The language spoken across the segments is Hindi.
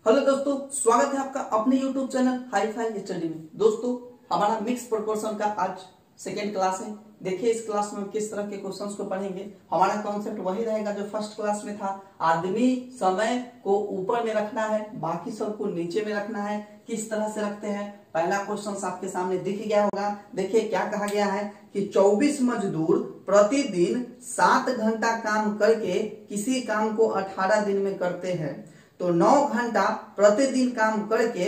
हेलो दोस्तों, स्वागत है आपका अपने YouTube channel hi fi study में। दोस्तों, हमारा मिक्स प्रोपोर्शन का आज सेकेंड क्लास है। देखिए इस क्लास में किस तरह के क्वेश्चंस को पढ़ेंगे। हमारा कॉन्सेप्ट वही रहेगा जो फर्स्ट क्लास में था। आदमी समय को ऊपर में रखना है, बाकी सबको नीचे में रखना है। किस तरह से रखते हैं, पहला क्वेश्चन आपके सामने दिख गया होगा। देखिए क्या कहा गया है कि 24 मजदूर प्रतिदिन 7 घंटा काम करके किसी काम को 18 दिन में करते हैं, तो 9 घंटा प्रतिदिन काम करके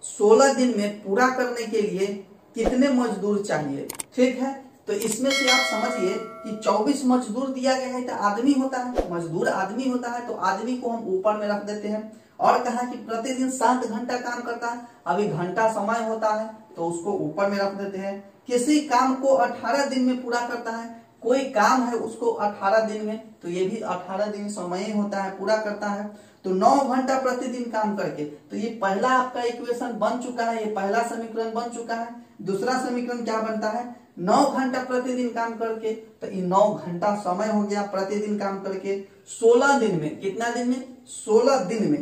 16 दिन में पूरा करने के लिए कितने मजदूर चाहिए। ठीक है, तो इसमें से आप समझिए कि 24 मजदूर दिया गया है, तो आदमी होता है, मजदूर आदमी होता है, तो आदमी को हम ऊपर में रख देते हैं। और कहा कि प्रतिदिन 7 घंटा काम करता है, अभी घंटा समय होता है तो उसको ऊपर में रख देते हैं। किसी काम को 18 दिन में पूरा करता है, कोई काम है उसको 18 दिन में, तो ये भी 18 दिन समय होता है, पूरा करता है। तो 9 घंटा प्रतिदिन काम करके, तो ये पहला आपका इक्वेशन बन चुका है, ये पहला समीकरण बन चुका है। दूसरा समीकरण क्या बनता है, 9 घंटा प्रतिदिन काम करके, तो ये 9 घंटा समय हो गया प्रतिदिन काम करके। 16 दिन में, कितना दिन में, 16 दिन में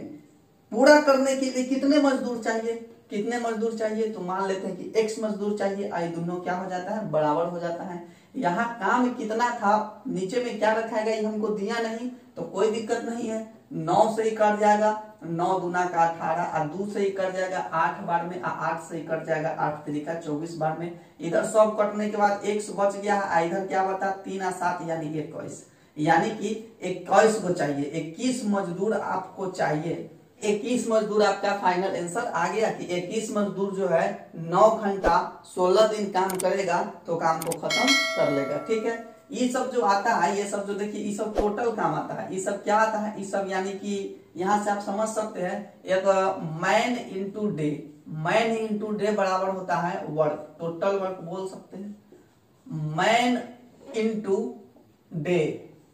पूरा करने के लिए कितने मजदूर चाहिए, कितने मजदूर चाहिए, तो मान लेते हैं कि x मजदूर चाहिए। आई दोनों क्या हो जाता है, बराबर हो जाता है। यहाँ काम कितना था, नीचे में क्या रखाएगा ये हमको दिया नहीं, तो कोई दिक्कत नहीं है। 9 से ही कट जाएगा, 9 दूना का 18, और 2 से ही कट जाएगा 8 बार में, 8 से ही कट जाएगा 8 तरीका 24 बार में। इधर सब कटने के बाद x बच गया है, इधर क्या बता 3 और 7 यानी 21, यानी कि 21 को चाहिए। 21 मजदूर आपको चाहिए। 21 मजदूर आपका फाइनल आंसर आ गया कि 21 मजदूर जो है 9 घंटा 16 दिन काम करेगा तो काम को खत्म कर लेगा। ठीक है, ये सब जो आता है, ये सब जो देखिए ये सब टोटल काम आता है। ये सब क्या आता है, ये सब यानी कि यहाँ से आप समझ सकते हैं एक man into day, man into day बराबर होता है वर्क, टोटल वर्क बोल सकते हैं। Man into day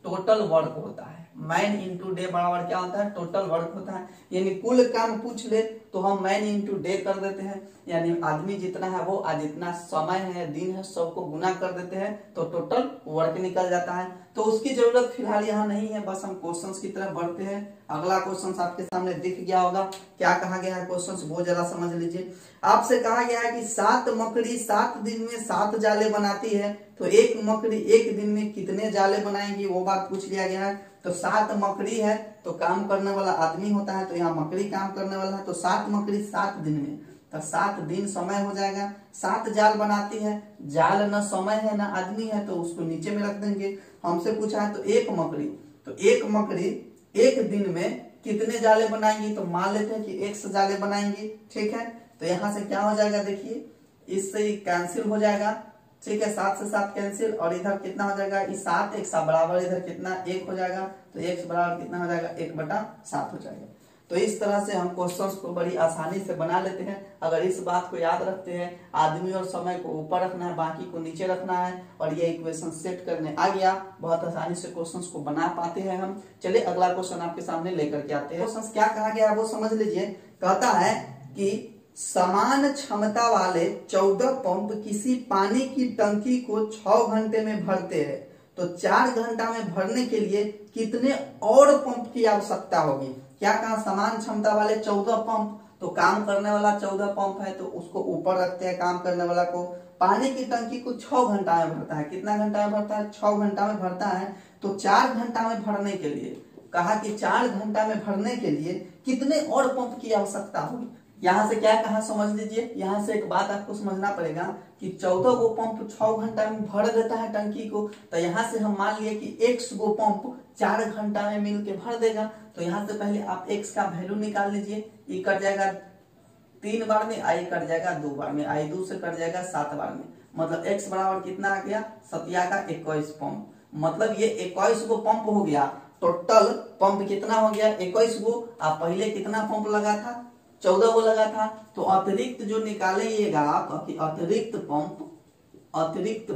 total work होता है, मैन इंटू डे बराबर क्या होता है, टोटल वर्क होता है। यानी कुल काम पूछ ले तो हम मैन इंटू डे कर देते हैं, यानी आदमी जितना है वो आज जितना समय है, दिन है, सबको गुना कर देते हैं तो टोटल वर्क निकल जाता है। तो उसकी जरूरत फिलहाल यहाँ नहीं है, बस हम क्वेश्चंस की तरफ बढ़ते हैं। अगला क्वेश्चन आपके सामने दिख गया होगा, क्या कहा गया है क्वेश्चन वो जरा समझ लीजिए। आपसे कहा गया है कि 7 मकड़ी 7 दिन में 7 जाले बनाती है, तो एक मकड़ी एक दिन में कितने जाले बनाएगी वो बात पूछ लिया गया है। तो 7 मकड़ी है तो काम करने वाला आदमी होता है, तो यहाँ मकड़ी काम करने वाला है, तो 7 मकड़ी 7 दिन में, तो 7 दिन समय हो जाएगा। 7 जाल बनाती है, जाल न समय है ना आदमी है, तो उसको नीचे में रख देंगे। हमसे पूछा है तो एक मकड़ी, तो एक मकड़ी एक दिन में कितने जाले बनाएंगी, तो मान लेते हैं कि 100 जाले बनाएंगी। ठीक है, तो यहाँ से क्या हो जाएगा, देखिए इससे कैंसिल हो जाएगा। ठीक है, 7 से 7 कैंसिल, और इधर कितना हो जाएगा, इस 7 1 बराबर इधर कितना 1 हो जाएगा, तो 1 बराबर कितना हो जाएगा 1/7 हो जाएगा। तो इस तरह से हम क्वेश्चंस को बड़ी आसानी से बना लेते हैं। अगर इस बात को याद रखते हैं, आदमी और समय को ऊपर रखना है, बाकी को नीचे रखना है, और ये इक्वेशन सेट करने आ गया, बहुत आसानी से क्वेश्चंस को बना पाते हैं हम। चलिए अगला क्वेश्चन आपके सामने लेकर के आते हैं। क्वेश्चन क्या कहा गया है वो समझ लीजिए। कहता है कि समान क्षमता वाले 14 पंप किसी पानी की टंकी को 6 घंटे में भरते हैं, तो 4 घंटा में भरने के लिए कितने और पंप की आवश्यकता होगी। क्या कहा, समान क्षमता वाले 14 पंप, तो काम करने वाला 14 पंप है तो उसको ऊपर रखते हैं, काम करने वाला को। पानी की टंकी को 6 घंटा में भरता है, कितना घंटा में भरता है, 6 घंटा में भरता है, तो 4 घंटा में भरने के लिए, कहा कि 4 घंटा में भरने के लिए कितने और पंप की आवश्यकता होगी। यहाँ से क्या कहा समझ लीजिए, यहाँ से एक बात आपको समझना पड़ेगा कि 14 गो पंप 6 घंटा में भर देता है टंकी को, तो यहाँ से हम मान लिए कि x गो पंप 4 घंटा में मिल के भर देगा। तो यहाँ से पहले आप x का वैल्यू निकाल लीजिए, ये कट जाएगा 3 बार में, आई कट जाएगा 2 बार में, आई 2 से कट जाएगा 7 बार में, मतलब x बराबर कितना आ गया, 7 का 21 पंप। मतलब ये 21 गो पंप हो गया, टोटल पंप कितना हो गया 21 गो। आप पहले कितना पंप लगा था, 14 गो लगा था, तो अतिरिक्त जो निकालेगा आप अतिरिक्त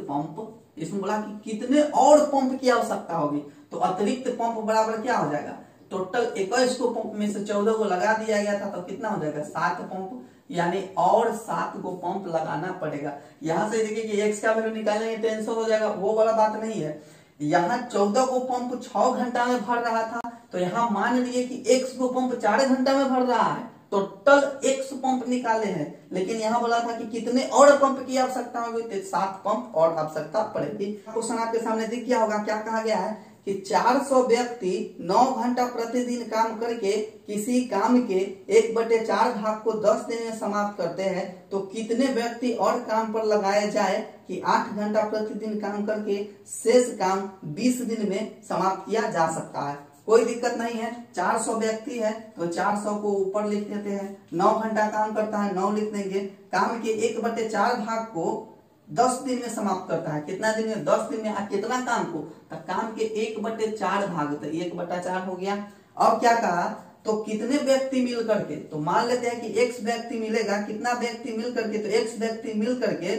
पंप, इसमें बोला कि कितने और पंप की आवश्यकता होगी, तो अतिरिक्त पंप बराबर क्या हो जाएगा, टोटल 21 को पंप में से 14 को लगा दिया गया था, तो कितना हो जाएगा 7 पंप, यानी और 7 को पंप लगाना पड़ेगा। यहाँ से देखिए कि x का वैल्यू निकालेंगे टेंशन हो जाएगा, वो वाला बात नहीं है। यहाँ 14 को पंप 6 घंटा में भर रहा था, तो यहाँ मान लिए कि x को पंप 4 घंटा में भर रहा है, टोटल x पंप निकाले हैं, लेकिन यहाँ बोला था कि कितने और पंप की आवश्यकता होगी, तो 7 पंप और आवश्यकता पड़ेगी। क्वेश्चन आपके सामने दिख गया होगा, क्या कहा गया है कि 400 व्यक्ति 9 घंटा प्रतिदिन काम करके किसी काम के 1/4 भाग को 10 दिन में समाप्त करते हैं, तो कितने व्यक्ति और काम पर लगाए जाए कि 8 घंटा प्रतिदिन काम करके शेष काम 20 दिन में समाप्त किया जा सकता है। कोई दिक्कत नहीं है, 400 व्यक्ति है तो 400 को ऊपर लिख देते हैं, 9 घंटा काम करता है 9 लिख देंगे, काम के 1/4 भाग को 10 दिन में समाप्त करता है, कितना दिन में 10 दिन में, कितना काम को, तो काम के 1/4 भाग, तो 1/4 हो गया। अब क्या कहा, तो कितने व्यक्ति मिल करके, तो मान लेते हैं कि x व्यक्ति मिलेगा, कितना व्यक्ति मिल करके, तो x व्यक्ति मिल करके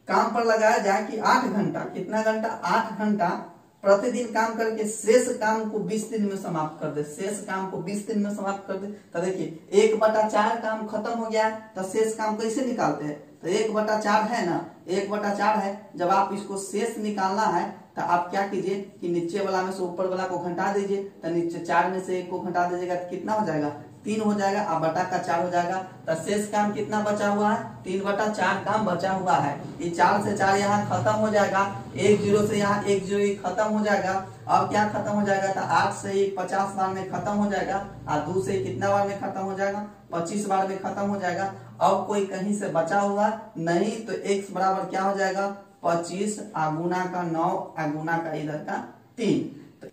काम पर लगाया जाए कि 8 घंटा, कितना घंटा, 8 घंटा प्रतिदिन काम करके शेष काम को 20 दिन में समाप्त कर दे, शेष काम को 20 दिन में समाप्त कर दे। तो देखिए 1/4 काम खत्म हो गया, तो शेष काम कैसे निकालते हैं, तो 1/4 है ना, 1/4 है, जब आप इसको शेष निकालना है तो आप क्या कीजिए कि नीचे वाला में से ऊपर वाला को घटा दीजिए, तो नीचे 4 में से 1 को घटा दीजिएगा तो कितना हो जाएगा, 3 हो जाएगा, अब बटा का 4 हो जाएगा, तो शेष काम कितना बचा हुआ है, 3/4 काम बचा हुआ है। ये 4 से 4 यहाँ खत्म हो जाएगा, 1 0 से यहाँ 1 0 खत्म हो जाएगा। अब क्या खत्म हो जाएगा, तो 8 से 1 50 बार में खत्म हो जाएगा, और 2 से कितना बार में खत्म हो जाएगा, 25 बार में खत्म हो जाएगा। अब कोई कहीं से बचा हुआ नहीं, तो x बराबर क्या हो जाएगा, 25 गुना का 9 गुना का इधर का 3।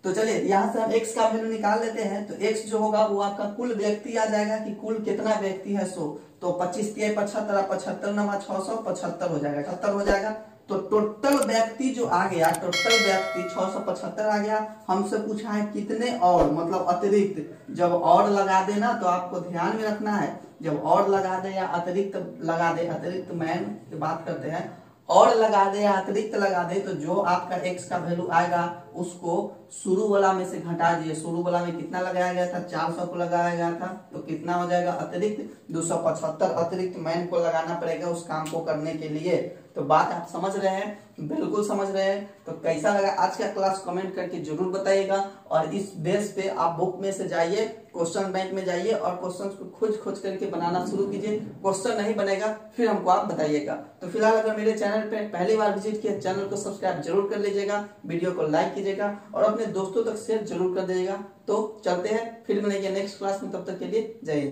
तो चलिए यहाँ से हम x का वैल्यू निकाल लेते हैं, तो x जो होगा वो आपका कुल व्यक्ति आ जाएगा कि कुल कितना व्यक्ति है 100, तो 25 × 75, 75 × 675 हो जाएगा, 78 हो जाएगा। तो टोटल व्यक्ति जो आ गया, टोटल व्यक्ति 675 आ गया। हमसे पूछा है कितने और, मतलब अतिरिक्त, जब और लगा देना तो आपको ध्यान में रखना है, जब और लगा दे या अतिरिक्त लगा दे, अतिरिक्त मैन की बात करते हैं, और लगा दे या अतिरिक्त लगा दे, तो जो आपका x का वैल्यू आएगा उसको शुरू वाला में से घटा दिए। शुरू वाला में कितना लगाया गया था, 400 को लगाया गया था, तो कितना हो जाएगा, अतिरिक्त 275 अतिरिक्त मैन को लगाना पड़ेगा उस काम को करने के लिए। तो बात आप समझ रहे हैं, बिल्कुल समझ रहे हैं। तो कैसा लगा आज का क्लास कमेंट करके जरूर बताइएगा, और इस बेस पे आप बुक में से जाइए, क्वेश्चन बैंक में जाइए और क्वेश्चन को खोज करके बनाना शुरू कीजिए। क्वेश्चन नहीं बनेगा फिर हमको आप बताइएगा। तो फिलहाल अगर मेरे चैनल पे पहली बार विजिट किया, चैनल को सब्सक्राइब जरूर कर लीजिएगा, वीडियो को लाइक कीजिएगा और अपने दोस्तों तक शेयर जरूर कर दीजिएगा। तो चलते हैं, फिर मिलेंगे नेक्स्ट क्लास में, तब तक के लिए जय हिंद।